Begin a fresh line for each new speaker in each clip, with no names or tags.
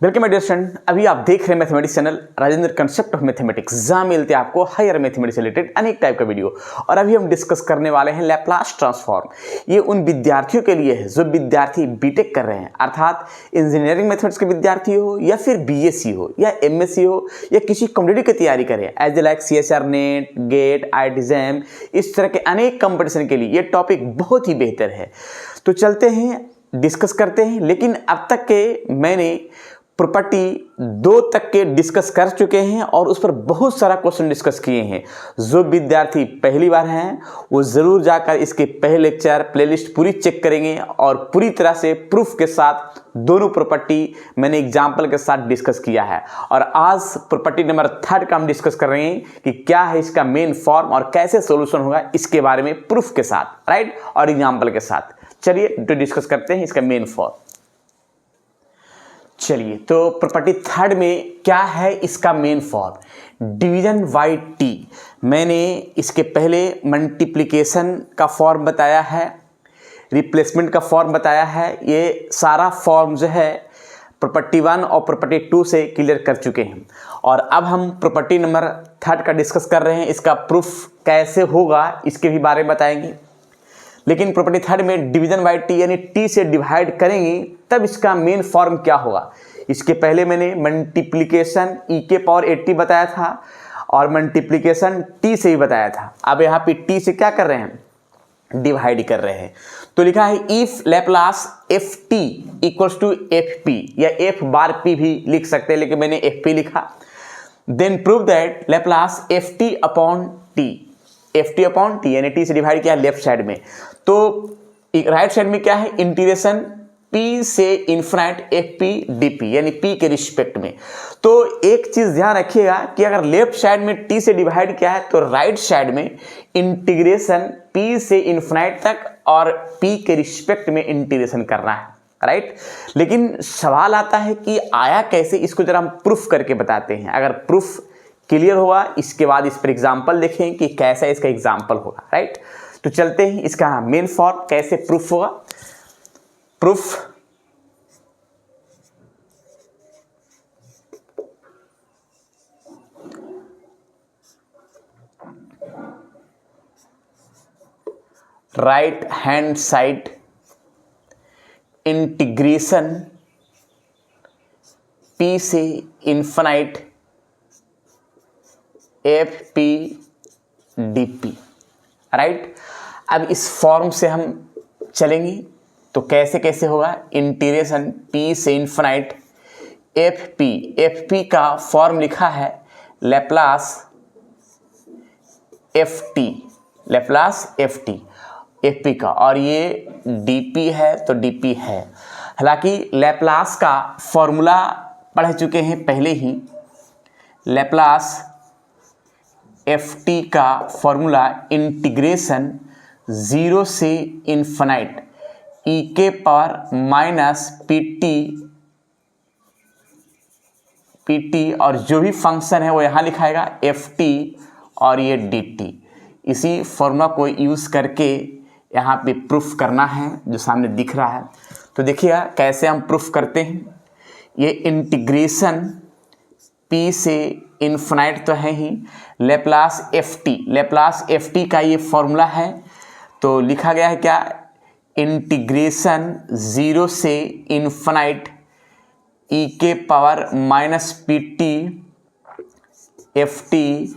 Welcome my dear student. अभी आप देख रहे हैं mathematics channel Rajendra concept of mathematics, जहां मिलते हैं आपको हायर मैथमेटिक्स से रिलेटेड अनेक टाइप का वीडियो। और अभी हम डिस्कस करने वाले हैं लैप्लास ट्रांसफॉर्म। ये उन विद्यार्थियों के लिए है जो विद्यार्थी बीटेक कर रहे हैं, अर्थात इंजीनियरिंग मैथमेटिक्स के विद्यार्थी हो या फिर बीएससी हो या एमएससी हो या किसी कॉम्पिटिटिव की तैयारी करें as a like CSR NET, GATE, IIT, इस तरह के अनेक कंपटीशन के लिए ये टॉपिक बहुत ही बेहतर है। तो चलते हैं, डिस्कस करते हैं। लेकिन अब तक के मैंने प्रॉपर्टी 2 तक के डिस्कस कर चुके हैं और उस पर बहुत सारा क्वेश्चन डिस्कस किए हैं। जो विद्यार्थी पहली बार हैं वो ज़रूर जाकर इसके पहले लेक्चर प्लेलिस्ट पूरी चेक करेंगे और पूरी तरह से प्रूफ के साथ दोनों प्रॉपर्टी मैंने एग्जाम्पल के साथ डिस्कस किया है। और आज प्रॉपर्टी नंबर 3 का हम डिस्कस कर रहे हैं कि क्या है इसका मेन फॉर्म और कैसे सोल्यूशन होगा इसके बारे में प्रूफ के साथ, राइट, और एग्जाम्पल के साथ। चलिए तो डिस्कस करते हैं इसका मेन फॉर्म। चलिए तो प्रॉपर्टी 3 में क्या है इसका main form, division bye T. मैंने इसके पहले मल्टीप्लिकेशन का फॉर्म बताया है, रिप्लेसमेंट का फॉर्म बताया है। ये सारा फॉर्म जो है प्रॉपर्टी 1 और प्रॉपर्टी 2 से क्लियर कर चुके हैं। और अब हम प्रॉपर्टी नंबर 3 का डिस्कस कर रहे हैं। इसका प्रूफ कैसे होगा इसके भी बारे में बताएंगे। लेकिन प्रॉपर्टी 3 में डिवीजन बाय टी यानी टी से डिवाइड करेंगे तब इसका मेन फॉर्म क्या होगा। इसके पहले मैंने मल्टीप्लिकेशन ई के पावर 80 बताया था और मल्टीप्लिकेशन टी से ही बताया था। अब यहाँ पे टी से क्या कर रहे हैं, डिवाइड कर रहे हैं। तो लिखा है if Laplace F t equals to f p, या एफ बार पी भी लिख सकते हैं लेकिन मैंने एफ पी लिखा। Then prove that Laplace F T upon t, f T upon t यानी टी से डिवाइड किया लेफ्ट साइड में। तो राइट साइड में क्या है, इंटीग्रेशन पी से infinite F P D p यानी पी के रिस्पेक्ट में। तो एक चीज ध्यान रखिएगा कि अगर लेफ्ट साइड में टी से डिवाइड किया है तो राइट साइड में इंटीग्रेशन पी से इन्फिनिट तक और पी के रिस्पेक्ट में इंटीग्रेशन करना है, राइट। लेकिन सवाल आता है कि आया कैसे, इसको जरा हम प्रूफ करके बताते हैं। अगर प्रूफ क्लियर होगा इसके बाद इस पर एग्जाम्पल देखें कि कैसा इसका एग्जाम्पल होगा, राइट। तो चलते हैं इसका मेन फॉर्म कैसे प्रूफ होगा। Proof right hand side integration P से infinite F P D P, right. अब इस फॉर्म से हम चलेंगे तो कैसे कैसे होगा, इंटीग्रेशन पी से इन्फिनिट एफ पी का फॉर्म लिखा है Laplace F T, Laplace F p का, और ये डी पी है तो डी पी है। हालांकि लैप्लास का फॉर्मूला पढ़ चुके हैं पहले ही। लैप्लास एफ टी का फॉर्मूला इंटीग्रेशन 0 से इन्फिनिट ई के पावर माइनस पी टी और जो भी फंक्शन है वो यहाँ लिखाएगा एफ टी और ये डी टी। इसी फॉर्मूला को यूज़ करके यहाँ पे प्रूफ करना है जो सामने दिख रहा है। तो देखिए कैसे हम प्रूफ करते हैं। ये इंटीग्रेशन पी से इन्फिनिट तो है ही, लैप्लास एफ टी का ये फॉर्मूला है। तो लिखा गया है क्या, इंटीग्रेशन 0 से इन्फिनिट ई के power minus P T f T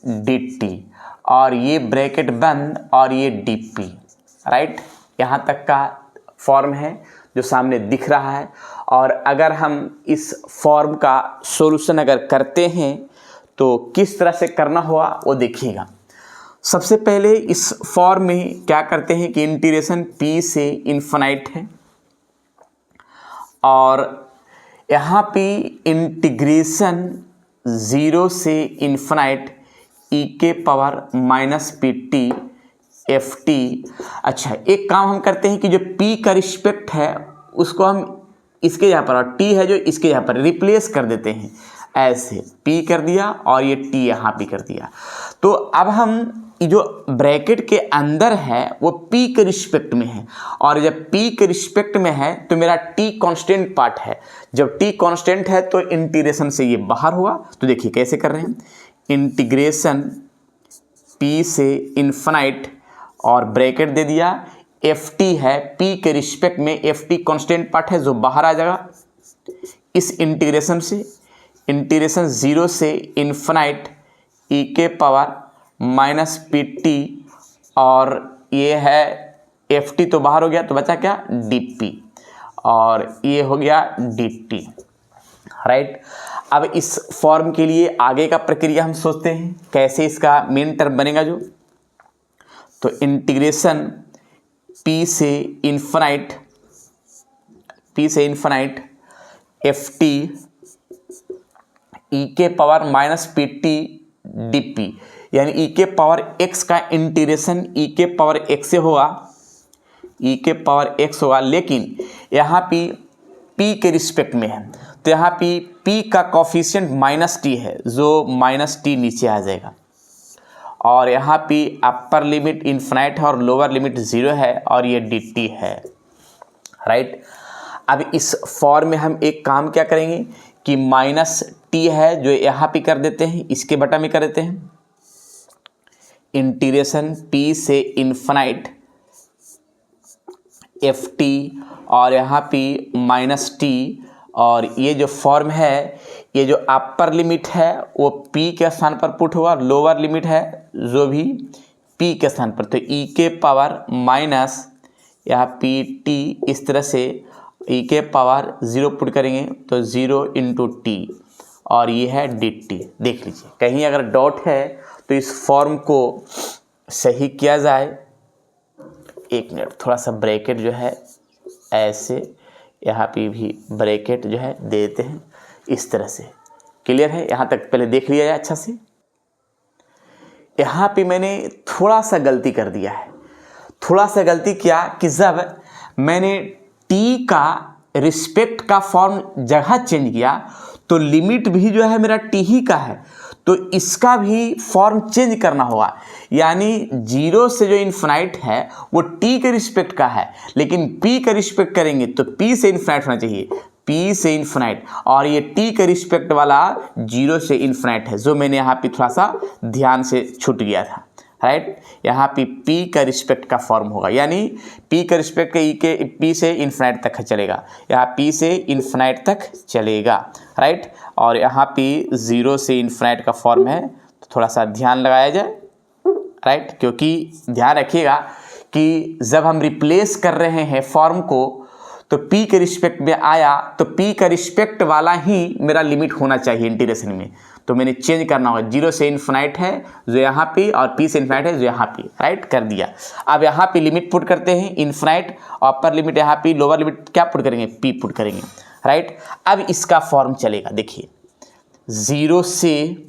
D T, और ये ब्रैकेट बंद और ये डी पी, राइट। यहाँ तक का फॉर्म है जो सामने दिख रहा है। और अगर हम इस फॉर्म का सॉल्यूशन अगर करते हैं तो किस तरह से करना होगा वो देखिएगा। सबसे पहले इस फॉर्म में क्या करते हैं कि इंटीग्रेशन पी से इन्फिनिट है और यहाँ पे इंटीग्रेशन 0 से इन्फिनिट ई के power minus P T f T. अच्छा, एक काम हम करते हैं कि जो p का रिस्पेक्ट है उसको हम इसके यहाँ पर, और t है जो इसके यहाँ पर रिप्लेस कर देते हैं। ऐसे p कर दिया और ये t यहाँ पे कर दिया। तो अब हम ये जो ब्रैकेट के अंदर है वो p के रिस्पेक्ट में है, और जब p के रिस्पेक्ट में है तो मेरा t कांस्टेंट पार्ट है। जब t कांस्टेंट है तो इंटीग्रेशन से ये बाहर हुआ। तो देखिए कैसे कर रहे हैं, इंटीग्रेशन p से इन्फिनाइट और ब्रैकेट दे दिया, ft है p के रिस्पेक्ट में, ft कांस्टेंट पार्ट है जो बाहर आ जाएगा। इस इंटीग्रेशन से, इंटीग्रेशन 0 से इन्फिनाइट e के पावर माइनस pt, और ये है ft तो बाहर हो गया तो बचा क्या, dp, और ये हो गया dt, राइट। अब इस फॉर्म के लिए आगे का प्रक्रिया हम सोचते हैं कैसे इसका मेन टर्म बनेगा जो, तो इंटीग्रेशन p से इन्फिनाइट ft e के पावर माइनस pt dp, यानी e के पावर x का इंटीग्रेशन e के पावर x से होगा, e के पावर x होगा, लेकिन यहाँ पे p के रिस्पेक्ट में है तो यहाँ पे p का कोफिशिएंट माइनस t है जो माइनस t नीचे आ जाएगा, और यहाँ पे अपर लिमिट इन्फिनाइट है और लोअर लिमिट 0 है और ये dt है, राइट। अब इस फॉर्म में हम एक काम क्या करेंगे कि माइनस t है जो यहाँ पे कर देते हैं, इसके बटा में कर देते हैं, इंटीग्रेशन p से इन्फिनाइट ft और यहाँ पे माइनस t, और ये जो फॉर्म है, ये जो अपर लिमिट है वो p के स्थान पर पुट होगा, लोअर लिमिट है जो भी p के स्थान पर, तो e के पावर माइनस यहाँ pt, इस तरह से e के पावर 0 पुट करेंगे तो 0 इंटू टी, और ये है dt। देख लीजिए कहीं अगर डॉट है तो इस फॉर्म को सही किया जाए, एक मिनट, थोड़ा सा ब्रैकेट जो है ऐसे यहाँ पे भी ब्रैकेट जो है दे देते हैं इस तरह से, क्लियर है, यहाँ तक पहले देख लिया जाए अच्छा से। यहाँ पे मैंने थोड़ा सा गलती कर दिया है, थोड़ा सा गलती किया कि जब मैंने t का रिस्पेक्ट का फॉर्म जगह चेंज किया तो लिमिट भी जो है मेरा t ही का है, तो इसका भी फॉर्म चेंज करना होगा, यानी 0 से जो इन्फिनाइट है वो t के रिस्पेक्ट का है, लेकिन p का रिस्पेक्ट करेंगे तो p से इन्फिनाइट होना चाहिए, p से इन्फिनाइट, और ये t के रिस्पेक्ट वाला 0 से इन्फिनाइट है जो मैंने यहाँ पे थोड़ा सा ध्यान से छूट गया था, राइट। यहाँ पे p का रिस्पेक्ट का फॉर्म होगा, यानी p का रिस्पेक्ट के p से इन्फिनाइट तक चलेगा, यहाँ p से इन्फिनाइट तक चलेगा, राइट। और यहाँ पे 0 से इन्फिनाइट का फॉर्म है तो थोड़ा सा ध्यान लगाया जाए, राइट, क्योंकि ध्यान रखिएगा कि जब हम रिप्लेस कर रहे हैं फॉर्म को तो p के रिस्पेक्ट में आया तो p का रिस्पेक्ट वाला ही मेरा लिमिट होना चाहिए इंटीग्रेशन में, तो मैंने चेंज करना होगा, 0 से इन्फिनाइट है जो यहाँ पे और p से इन्फिनाइट है जो यहाँ पे, राइट, कर दिया। अब यहाँ पे लिमिट पुट करते हैं इन्फिनाइट, अपर लिमिट यहाँ पे, लोअर लिमिट क्या पुट करेंगे, p पुट करेंगे, राइट। अब इसका फॉर्म चलेगा, देखिए 0 से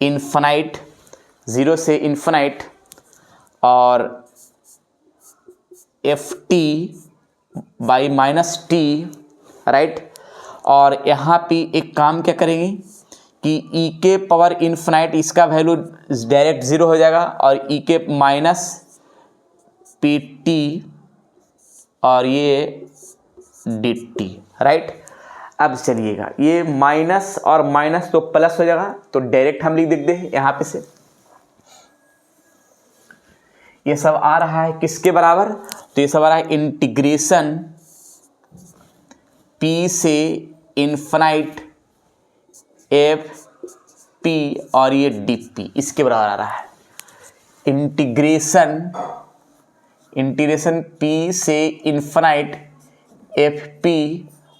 इन्फिनाइट और ft by minus t, right. और यहाँ पे एक काम क्या करेंगे कि e के पावर इन्फिनाइट इसका वैल्यू डायरेक्ट 0 हो जाएगा और e के माइनस pt और ये dt, राइट। अब चलिएगा ये माइनस और माइनस तो प्लस हो जाएगा, तो डायरेक्ट हम लिख देते हैं यहाँ पे से, ये सब आ रहा है किसके बराबर, तो ये सब आ रहा है इंटीग्रेशन p से इन्फिनाइट f p और ये dp, इसके बराबर आ रहा है। इंटीग्रेशन p से इन्फिनाइट f p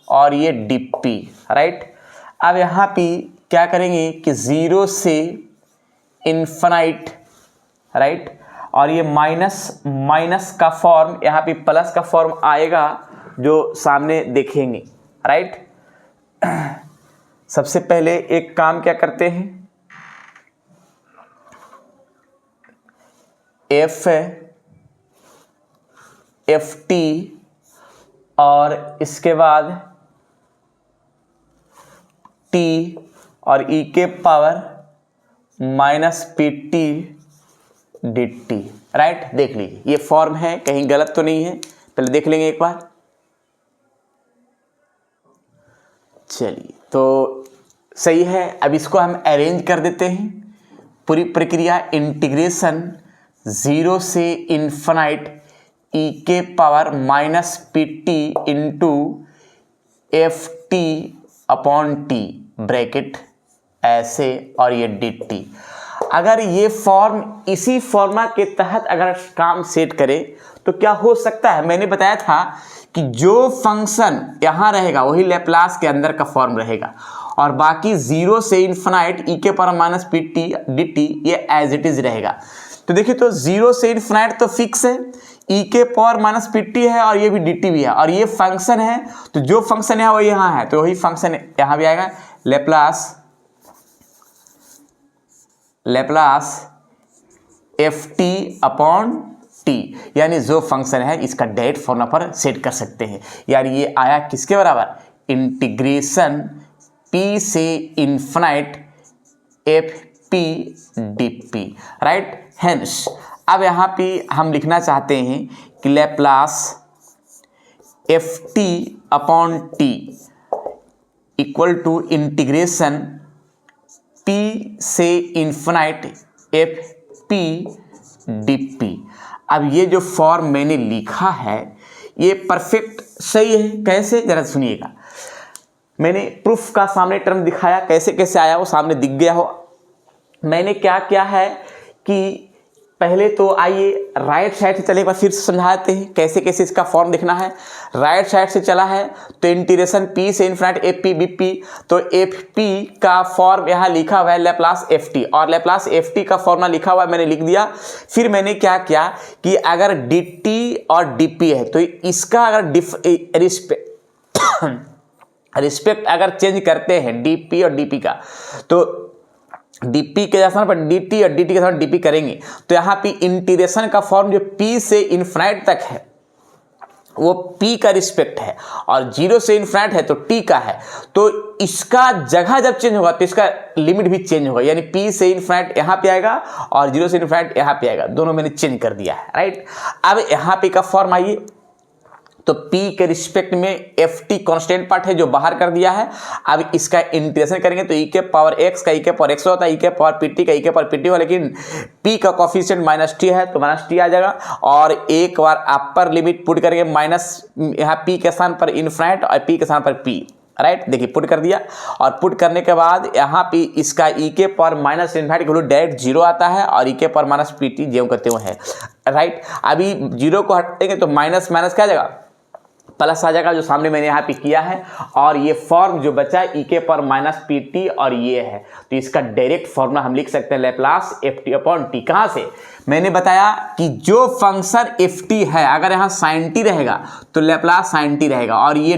और ये dp, राइट। अब यहाँ पे क्या करेंगे कि 0 से इन्फिनाइट, राइट, और ये माइनस का फॉर्म यहाँ पे प्लस का फॉर्म आएगा जो सामने देखेंगे, राइट। सबसे पहले एक काम क्या करते हैं, ft और इसके बाद t और e के power minus pt dt, right. देख लीजिए ये फॉर्म है, कहीं गलत तो नहीं है, पहले देख लेंगे एक बार। चलिए तो सही है। अब इसको हम अरेंज कर देते हैं। पूरी प्रक्रिया इंटीग्रेशन 0 से इन्फिनाइट e के power minus P T into F T upon T bracket ऐसे, और ये डी टी। अगर ये फॉर्म इसी फॉर्मा के तहत अगर काम सेट करे तो क्या हो सकता है, मैंने बताया था कि जो फंक्शन यहाँ रहेगा वही लैप्लास के अंदर का फॉर्म रहेगा, और बाकी 0 से इन्फिनाइट e के power minus P T D T ये एज इट इज रहेगा। तो देखिए तो 0 से इन्फिनाइट तो फिक्स है, e के पावर माइनस पी टी है, और ये भी डी टी भी है, और ये फंक्शन है, तो जो फंक्शन है वो यहाँ है तो वही फंक्शन यहाँ भी आएगा। Laplace F T upon t, यानी जो फंक्शन है इसका डायरेक्ट फॉर्मूला पर सेट कर सकते हैं। यानी ये आया किसके बराबर, इंटीग्रेशन p से infinite f P D P, right. Hence अब यहाँ पे हम लिखना चाहते हैं कि Laplace F T upon t equal to integration p से infinite f P D p. अब ये जो फॉर्म मैंने लिखा है ये परफेक्ट सही है। कैसे, जरा सुनिएगा। मैंने प्रूफ का सामने टर्म दिखाया, कैसे कैसे आया वो सामने दिख गया हो। मैंने क्या किया है कि पहले तो आइए राइट साइड से चले, एक बार फिर समझाते हैं कैसे कैसे इसका फॉर्म लिखना है। राइट साइड से चला है तो इंटीग्रेशन p से infinite F p b p, तो एफ पी का फॉर्म यहाँ लिखा हुआ है लैप्लास एफ टी, और लैप्लास एफ टी का फॉर्मूला लिखा हुआ है, मैंने लिख दिया। फिर मैंने क्या किया कि अगर डी टी और डी पी है तो इसका अगर रिस्पेक्ट अगर चेंज करते हैं डी पी और डी पी का, तो डीपी के स्थान पर dt और dt के स्थान पर dp करेंगे, तो यहाँ पे इंटीग्रेशन का फॉर्म जो p से इन्फिनाइट तक है वो p का रिस्पेक्ट है, और 0 से इन्फिनाइट है तो t का है। तो इसका जगह जब चेंज होगा तो इसका लिमिट भी चेंज होगा, यानी p से इन्फिनाइट यहाँ पे आएगा और 0 से इन्फिनाइट यहाँ पे आएगा। दोनों मैंने चेंज कर दिया है, राइट। अब यहाँ पे का फॉर्म आइए, तो p के रिस्पेक्ट में एफ टी कॉन्स्टेंट पार्ट है जो बाहर कर दिया है। अब इसका इंटीग्रेशन करेंगे तो e के पावर x का e के पावर x होता है, e के पावर pt का e के पावर pt हो, लेकिन p का कोफिशिएंट माइनस टी है तो माइनस टी आ जाएगा। और एक बार अपर लिमिट पुट करेंगे माइनस यहाँ p के स्थान पर इन्फिनाइट और p के स्थान पर p, राइट। देखिए पुट कर दिया, और पुट करने के बाद यहाँ पे इसका e के पावर माइनस इन्फिनाइट के वैल्यू डायरेक्ट 0 आता है, और e के पावर माइनस pt ज्यों करते हुए है, राइट। अभी 0 को हटेंगे तो माइनस माइनस क्या आ जाएगा, प्लस आ जाएगा, जो सामने मैंने यहाँ पे किया है। और ये फॉर्म जो बचा e के पावर माइनस पी टी, और ये है तो इसका डायरेक्ट फॉर्मूला हम लिख सकते हैं Laplace F T upon T. कहाँ से, मैंने बताया कि जो फंक्शन एफ टी है अगर यहाँ साइन टी रहेगा तो लैप्लास साइन टी रहेगा, और ये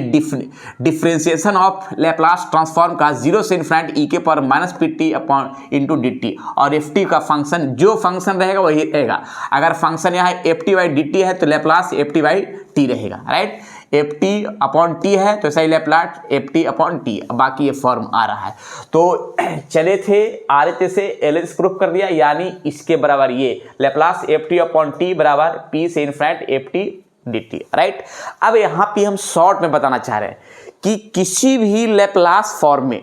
डिफ्रेंसिएशन ऑफ लैप्लास ट्रांसफॉर्म का 0 से इन्फिनिट e के power minus P T upon into D T, और एफ टी का फंक्शन जो फंक्शन रहेगा वही रहेगा। अगर फंक्शन यहाँ F T by D T है तो Laplace F T by T रहेगा, right. F T upon T है तो सही Laplace F T upon T, बाकी ये फॉर्म आ रहा है। तो चले थे RHS से LHS प्रूफ कर दिया, यानी इसके बराबर ये Laplace F T upon T बराबर p से infinite F T D T, right. अब यहाँ पे हम शॉर्ट में बताना चाह रहे हैं कि किसी भी लैप्लास फॉर्म में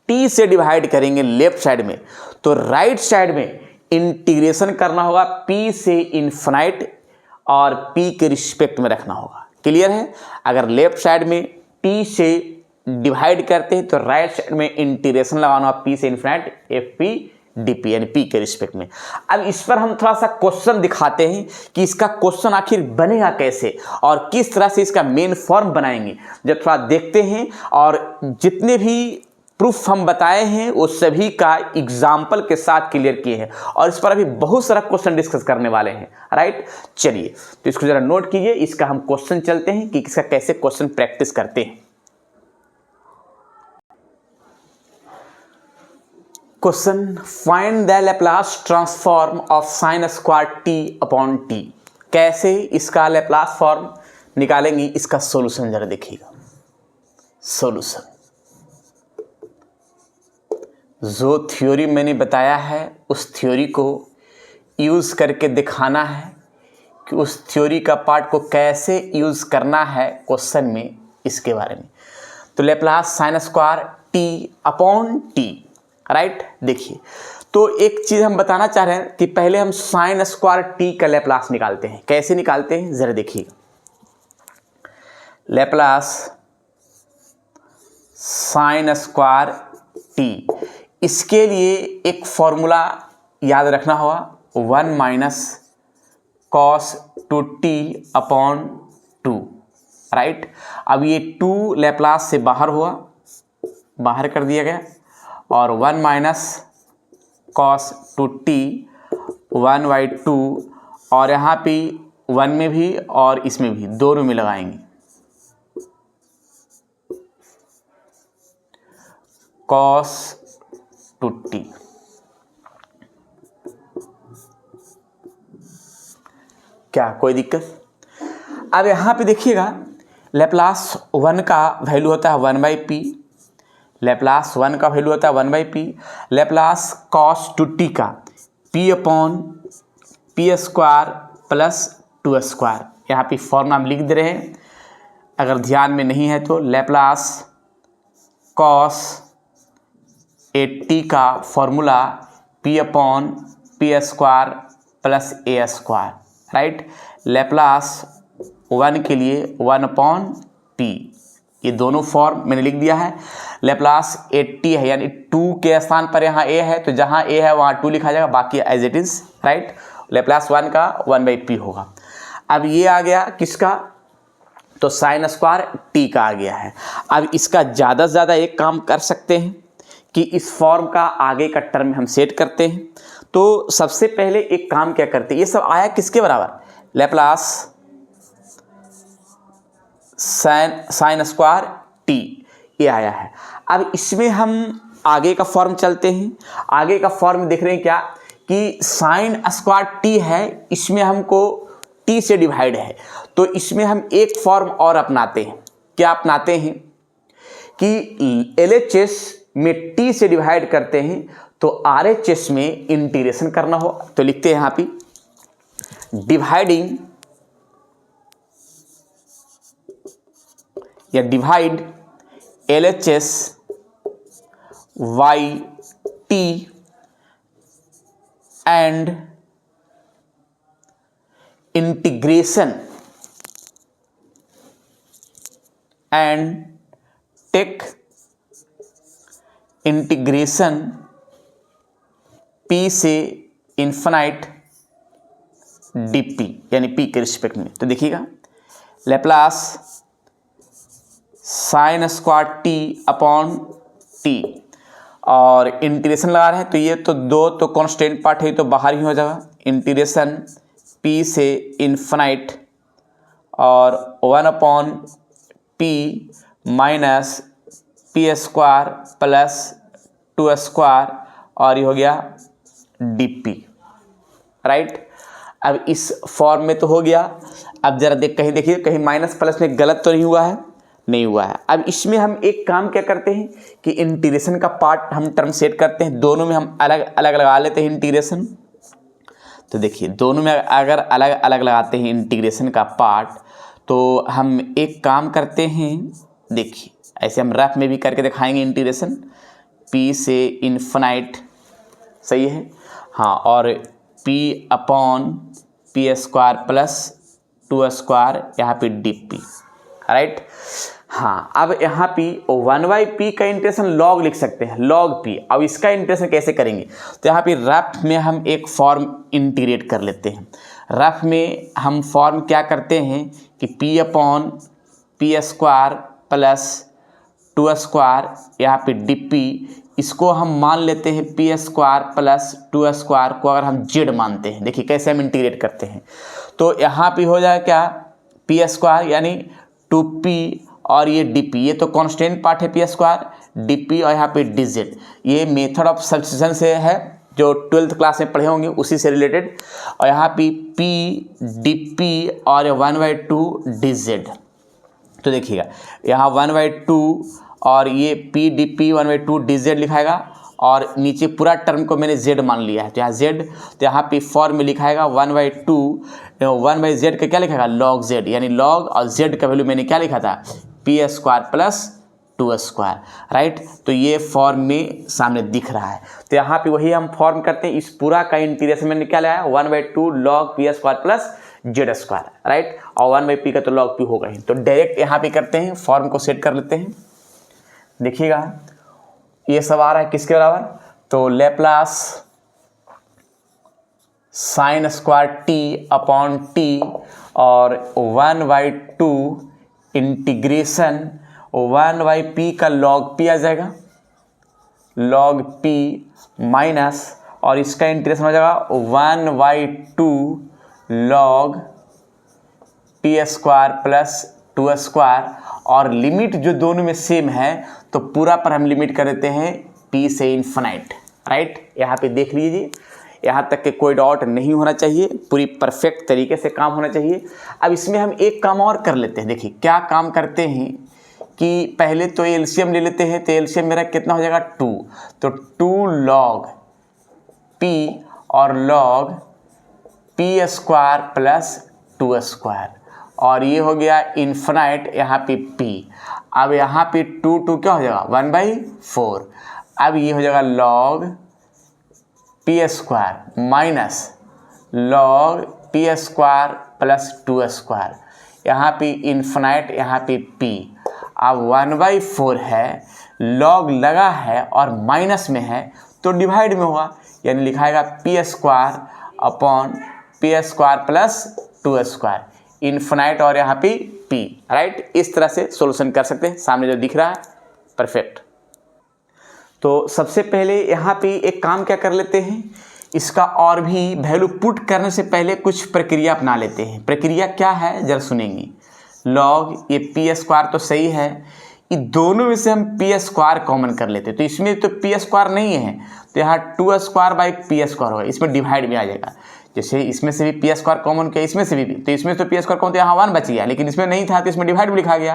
t से डिवाइड करेंगे लेफ्ट साइड में, तो राइट साइड में इंटीग्रेशन करना होगा p से इन्फिनिट और p के रिस्पेक्ट में रखना होगा। क्लियर है। अगर लेफ्ट साइड में t से डिवाइड करते हैं तो राइट साइड में इंटीग्रेशन लगाना होगा p से infinite F P D p, यानी p के रिस्पेक्ट में। अब इस पर हम थोड़ा सा क्वेश्चन दिखाते हैं कि इसका क्वेश्चन आखिर बनेगा कैसे और किस तरह से इसका मेन फॉर्म बनाएंगे, जब थोड़ा देखते हैं। और जितने भी प्रूफ हम बताए हैं वो सभी का एग्जाम्पल के साथ क्लियर किए हैं, और इस पर अभी बहुत सारा क्वेश्चन डिस्कस करने वाले हैं, राइट। चलिए तो इसको जरा नोट कीजिए, इसका हम क्वेश्चन चलते हैं कि इसका कैसे क्वेश्चन प्रैक्टिस करते हैं। Question, find the Laplace transform of sine square t upon T. कैसे इसका लैप्लास फॉर्म निकालेंगे, इसका सॉल्यूशन जरा देखिएगा। सॉल्यूशन, जो थ्योरी मैंने बताया है उस थ्योरी को यूज़ करके दिखाना है कि उस थ्योरी का पार्ट को कैसे यूज़ करना है क्वेश्चन में, इसके बारे में। तो Laplace sine square t upon T, right. देखिए, तो एक चीज़ हम बताना चाह रहे हैं कि पहले हम साइन स्क्वायर टी का लेप्लास निकालते हैं। कैसे निकालते हैं ज़रा देखिए। लेप्लास साइन स्क्वायर टी, इसके लिए एक फॉर्मूला याद रखना होगा, 1 minus cos 2t upon 2, right. अब ये 2 लेप्लास से बाहर हुआ, बाहर कर दिया गया, और 1 माइनस कॉस 2t 1/2, और यहाँ पे 1 में भी और इसमें भी, दोनों में लगाएंगे, कॉस 2t। क्या कोई दिक्कत? अब यहाँ पे देखिएगा, लेप्लास 1 का वैल्यू होता है 1/p, लेप्लास 1 का वैल्यू होता है 1/p, लेप्लास कॉस 2t का p upon p square plus 2 square. यहाँ पे फॉर्मूला हम लिख दे रहे हैं, अगर ध्यान में नहीं है तो। लेप्लास कॉस 80 का formula p upon p square plus a square, right. Laplace 1 के लिए 1 अपॉन p, ये दोनों फॉर्म मैंने लिख दिया है। लेप्लास 80 है, यानी 2 के स्थान पर यहाँ a है, तो जहाँ a है वहाँ 2 लिखा जाएगा, बाकी as it is, right. Laplace 1 का 1/p होगा। अब ये आ गया किसका, तो साइन स्क्वायर t का आ गया है। अब इसका ज़्यादा से ज़्यादा एक काम कर सकते हैं कि इस फॉर्म का आगे का टर्म हम सेट करते हैं। तो सबसे पहले एक काम क्या करते हैं, ये सब आया किसके बराबर, लेप्लास साइन स्क्वायर टी, ये आया है। अब इसमें हम आगे का फॉर्म चलते हैं। आगे का फॉर्म देख रहे हैं क्या, कि साइन स्क्वायर टी है, इसमें हमको टी से डिवाइड है, तो इसमें हम एक फॉर्म और अपनाते हैं। क्या अपनाते हैं कि LHS में टी से डिवाइड करते हैं, तो RHS में इंटीग्रेशन करना हो, तो लिखते हैं यहाँ पे डिवाइडिंग या divide LHS by t and integration and take integration p से इन्फिनाइट dp, यानी p के रिस्पेक्ट में। तो देखिएगा, Laplace sine square t upon t, और इंटीग्रेशन लगा रहे हैं, तो ये तो 2 तो कांस्टेंट पार्ट है, तो बाहर ही हो जाएगा। इंटीग्रेशन p से इन्फिनाइट और 1 upon p minus p square plus 2 square, और ये हो गया dp, राइट। अब इस फॉर्म में तो हो गया। अब जरा कहीं देखिए, कहीं माइनस प्लस में गलत तो नहीं हुआ है, नहीं हुआ है। अब इसमें हम एक काम क्या करते हैं कि इंटीग्रेशन का पार्ट हम टर्म सेट करते हैं, दोनों में हम अलग अलग लगा लेते हैं इंटीग्रेशन। तो देखिए, दोनों में अगर अलग अलग लगाते हैं इंटीग्रेशन का पार्ट, तो हम एक काम करते हैं, देखिए ऐसे हम रफ में भी करके दिखाएंगे इंटीग्रेशन, p से इन्फिनाइट, सही है, हाँ, और p upon p square plus 2 square, यहाँ पे dp, राइट। हाँ, अब यहाँ पे 1/p का इंटीग्रेशन लॉग लिख सकते हैं, लॉग p। अब इसका इंटीग्रेशन कैसे करेंगे, तो यहाँ पे रफ में हम एक फॉर्म इंटीग्रेट कर लेते हैं। रफ में हम फॉर्म क्या करते हैं कि p upon p square plus 2 square, यहाँ पे dp, इसको हम मान लेते हैं p स्क्वायर प्लस 2 स्क्वायर को अगर हम z मानते हैं। देखिए कैसे हम इंटीग्रेट करते हैं, तो यहाँ पे हो जाएगा क्या, p स्क्वायर यानी 2p, और ये dp, ये तो कांस्टेंट पार्ट है p स्क्वायर, dp, और यहाँ पे dz, ये मेथड ऑफ सब्स्टिट्यूशन से है, जो 12th क्लास में पढ़े होंगे उसी से रिलेटेड। और यहाँ पे p dp और 1/2 dz। तो देखिएगा यहाँ 1/2 और ये p dp 1/2 dz लिखाएगा, और नीचे पूरा टर्म को मैंने z मान लिया है, तो यहाँ z, तो यहाँ पे फॉर्म में लिखाएगा 1/2 1/z का क्या लिखाएगा log z, यानी log और z का वैल्यू मैंने क्या लिखा था p² प्लस 2², राइट। तो ये फॉर्म में सामने दिख रहा है। तो यहाँ पे वही हम फॉर्म करते हैं, इस पूरा का इंटीग्रेशन मैंने क्या लाया 1/2 log p² plus z², right, और 1/p का तो log p होगा ही। तो डायरेक्ट यहाँ पे करते हैं, फॉर्म को सेट कर लेते हैं। देखिएगा ये सब आ रहा है किसके बराबर, तो Laplace sin² t upon t और 1/2 इंटीग्रेशन 1/p का log p आ जाएगा, log p माइनस, और इसका इंटीग्रेशन हो जाएगा 1/2 log p² प्लस 2², और लिमिट जो दोनों में सेम है तो पूरा पर हम लिमिट कर देते हैं p से इन्फिनाइट, राइट। यहाँ पे देख लीजिए, यहाँ तक के कोई डॉट नहीं होना चाहिए, पूरी परफेक्ट तरीके से काम होना चाहिए। अब इसमें हम एक काम और कर लेते हैं। देखिए क्या काम करते हैं कि पहले तो एलसीएम ले लेते हैं, तो एलसीएम मेरा कितना हो जाएगा 2, तो 2 log p और log p² प्लस 2², और ये हो गया इन्फिनाइट यहाँ पे p। अब यहाँ पे 2 क्या हो जाएगा 1/4, अब ये हो जाएगा log p² minus log p² plus 2², यहाँ पे इन्फिनाइट यहाँ पे p। अब 1/4 है, log लगा है और माइनस में है तो डिवाइड में होगा, यानी लिखाएगा p² upon p² plus 2², infinite और यहाँ पे p, राइट। इस तरह से सॉल्यूशन कर सकते हैं, सामने जो दिख रहा है परफेक्ट। तो सबसे पहले यहाँ पे एक काम क्या कर लेते हैं, इसका और भी वैल्यू पुट करने से पहले कुछ प्रक्रिया अपना लेते हैं। प्रक्रिया क्या है जरा सुनेंगे। log ये p² तो सही है, ये दोनों में से हम p² कॉमन कर लेते हैं, तो इसमें तो p² नहीं है तो यहाँ 2²/p² होगा, इसमें डिवाइड में आ जाएगा। जैसे इसमें से भी p² कॉमन किया, इसमें से भी, तो इसमें तो p² कॉमन, तो यहाँ 1 बच गया, लेकिन इसमें नहीं था तो इसमें डिवाइड में लिखा गया,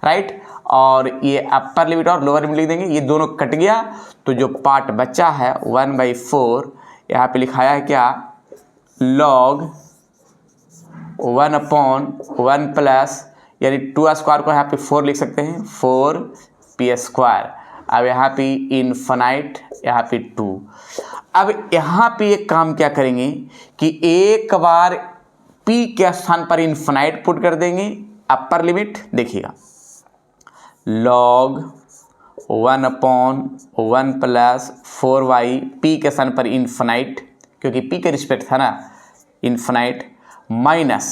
राइट। और ये अपर लिमिट और लोअर लिमिट लिख देंगे, ये दोनों कट गया, तो जो पार्ट बचा है 1/4 यहाँ पे लिखाया है क्या log 1/1 प्लस, यानी 2² को यहाँ पे 4 लिख सकते हैं, 4p²। अब यहाँ पे इन्फिनाइट यहाँ पे 2। अब यहाँ पे एक काम क्या करेंगे कि एक बार p के स्थान पर इन्फिनाइट पुट कर देंगे, अपर लिमिट देखिएगा log 1/1 प्लस 4y, p के स्थान पर इन्फिनाइट, क्योंकि p के रिस्पेक्ट था ना इन्फिनाइट, माइनस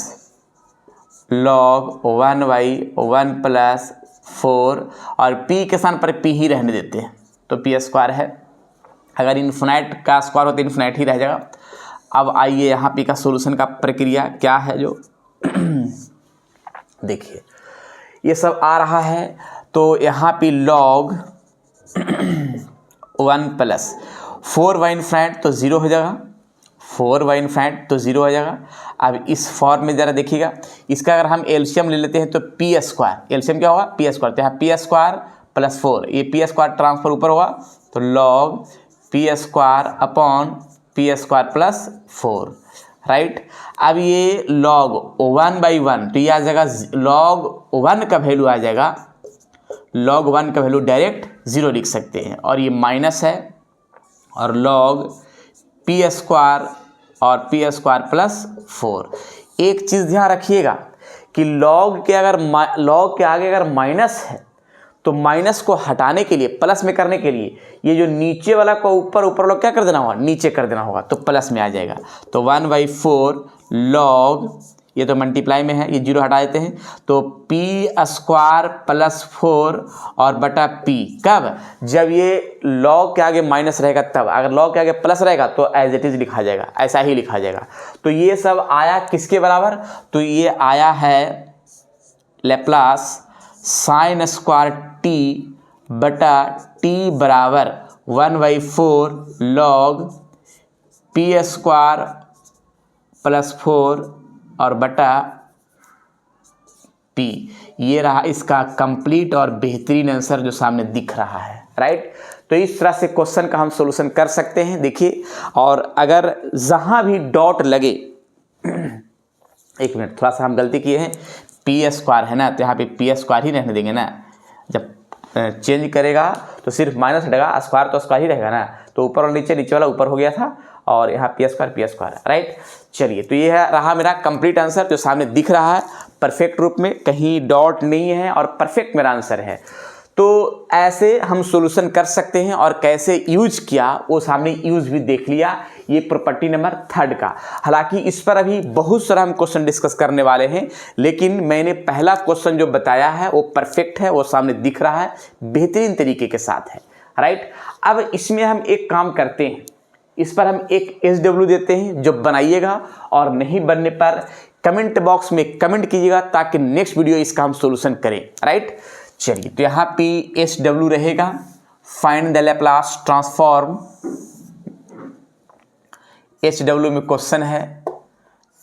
log 1/1 प्लस 4, और p के स्थान पर p ही रहने देते हैं तो p² है, अगर इन्फिनाइट का स्क्वायर हो तो इन्फिनाइट ही रह जाएगा। अब आइए यहाँ p का सॉल्यूशन का प्रक्रिया क्या है जो देखिए ये सब आ रहा है, तो यहाँ पे log 1 प्लस 4y इन्फिनाइट तो 0 हो जाएगा, 4y इन्फिनाइट तो 0 हो जाएगा। अब इस फॉर्म में ज़रा देखिएगा, इसका अगर हम एलसीएम ले लेते हैं तो p², एलसीएम क्या होगा p², तो यहाँ p² प्लस 4, ये p² ट्रांसफर ऊपर होगा तो log p² upon p² plus 4, right. अब ये log 1/1 तो ये आ जाएगा log 1 का वैल्यू आ जाएगा, log 1 का वैल्यू डायरेक्ट 0 लिख सकते हैं, और ये माइनस है, और log p² और p² प्लस 4। एक चीज़ ध्यान रखिएगा कि log के आगे अगर माइनस है तो माइनस को हटाने के लिए, प्लस में करने के लिए, ये जो नीचे वाला को ऊपर वाला क्या कर देना होगा, नीचे कर देना होगा, तो प्लस में आ जाएगा। तो 1/4 log, ये तो मल्टीप्लाई में है, ये 0 हटा देते हैं, तो p² प्लस 4 और बटा p, कब, जब ये log के आगे माइनस रहेगा तब, अगर log के आगे प्लस रहेगा तो एज इट इज लिखा जाएगा, ऐसा ही लिखा जाएगा। तो ये सब आया किसके बराबर, तो ये आया है लेप्लास sin² t बटा t बराबर 1/4 log p² प्लस 4 और बटा p। ये रहा इसका कंप्लीट और बेहतरीन आंसर जो सामने दिख रहा है। राइट। तो इस तरह से क्वेश्चन का हम सॉल्यूशन कर सकते हैं। देखिए, और अगर जहाँ भी डॉट लगे, एक मिनट, थोड़ा सा हम गलती किए हैं, पी स्क्वायर है ना, तो यहाँ पे पी स्क्वायर ही रहने देंगे ना। जब चेंज करेगा तो सिर्फ माइनस हटेगा, स्क्वायर तो स्क्वायर ही रहेगा ना, तो ऊपर और नीचे, नीचे वाला ऊपर हो गया था, और यहाँ पी स्क्वायर, राइट। चलिए, तो ये है रहा मेरा कंप्लीट आंसर जो सामने दिख रहा है परफेक्ट रूप में, कहीं डॉट नहीं है और परफेक्ट मेरा आंसर है। तो ऐसे हम सॉल्यूशन कर सकते हैं, और कैसे यूज किया वो सामने यूज भी देख लिया, ये प्रॉपर्टी नंबर 3 का। हालांकि इस पर अभी बहुत सारा हम क्वेश्चन डिस्कस करने वाले हैं, लेकिन मैंने पहला क्वेश्चन जो बताया है वो परफेक्ट है, वो सामने दिख रहा है, बेहतरीन तरीके के साथ है, राइट। अब इसमें हम एक काम करते हैं, इस पर हम एक SW देते हैं जो बनाइएगा, और नहीं बनने पर कमेंट बॉक्स में कमेंट कीजिएगा ताकि नेक्स्ट वीडियो इसका हम सॉल्यूशन करें, राइट। चलिए, तो यहाँ पे SW रहेगा, find the Laplace transform. SW में क्वेश्चन है,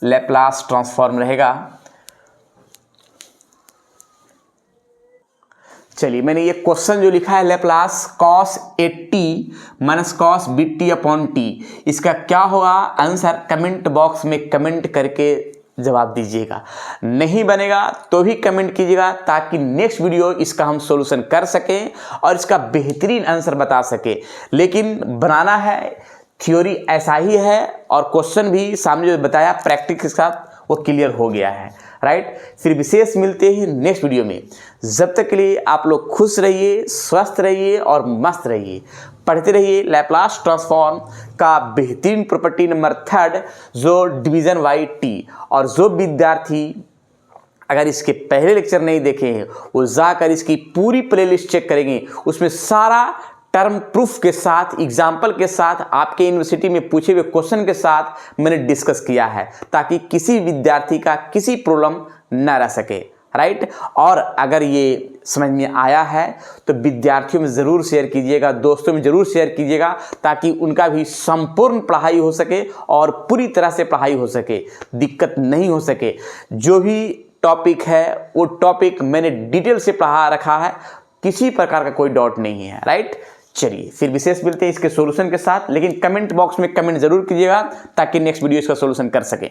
लैप्लास ट्रांसफॉर्म रहेगा। चलिए, मैंने ये क्वेश्चन जो लिखा है Laplace cos 80 minus cos BT upon T, इसका क्या होगा आंसर, कमेंट बॉक्स में कमेंट करके जवाब दीजिएगा। नहीं बनेगा तो भी कमेंट कीजिएगा ताकि नेक्स्ट वीडियो इसका हम सॉल्यूशन कर सकें और इसका बेहतरीन आंसर बता सके। लेकिन बनाना है, थ्योरी ऐसा ही है, और क्वेश्चन भी सामने जो बताया प्रैक्टिस के साथ वो क्लियर हो गया है, राइट। फिर विशेष मिलते हैं नेक्स्ट वीडियो में। जब तक के लिए आप लोग खुश रहिए, स्वस्थ रहिए और मस्त रहिए। पढ़ते रहिए लैप्लास ट्रांसफॉर्म का बेहतरीन प्रॉपर्टी नंबर 3 जो डिवीजन बाई टी। और जो विद्यार्थी अगर इसके पहले लेक्चर नहीं देखे हैं वो जाकर इसकी पूरी प्लेलिस्ट चेक करेंगे, उसमें सारा टर्म प्रूफ के साथ, एग्जाम्पल के साथ, आपके यूनिवर्सिटी में पूछे हुए क्वेश्चन के साथ मैंने डिस्कस किया है, ताकि किसी विद्यार्थी का किसी प्रॉब्लम न रह सके, राइट। और अगर ये समझ में आया है तो विद्यार्थियों में ज़रूर शेयर कीजिएगा, दोस्तों में ज़रूर शेयर कीजिएगा, ताकि उनका भी संपूर्ण पढ़ाई हो सके और पूरी तरह से पढ़ाई हो सके, दिक्कत नहीं हो सके। जो भी टॉपिक है वो टॉपिक मैंने डिटेल से पढ़ा रखा है, किसी प्रकार का कोई डाउट नहीं है, राइट। चलिए, फिर विशेष मिलते हैं इसके सॉल्यूशन के साथ, लेकिन कमेंट बॉक्स में कमेंट जरूर कीजिएगा ताकि नेक्स्ट वीडियो इसका सॉल्यूशन कर सके।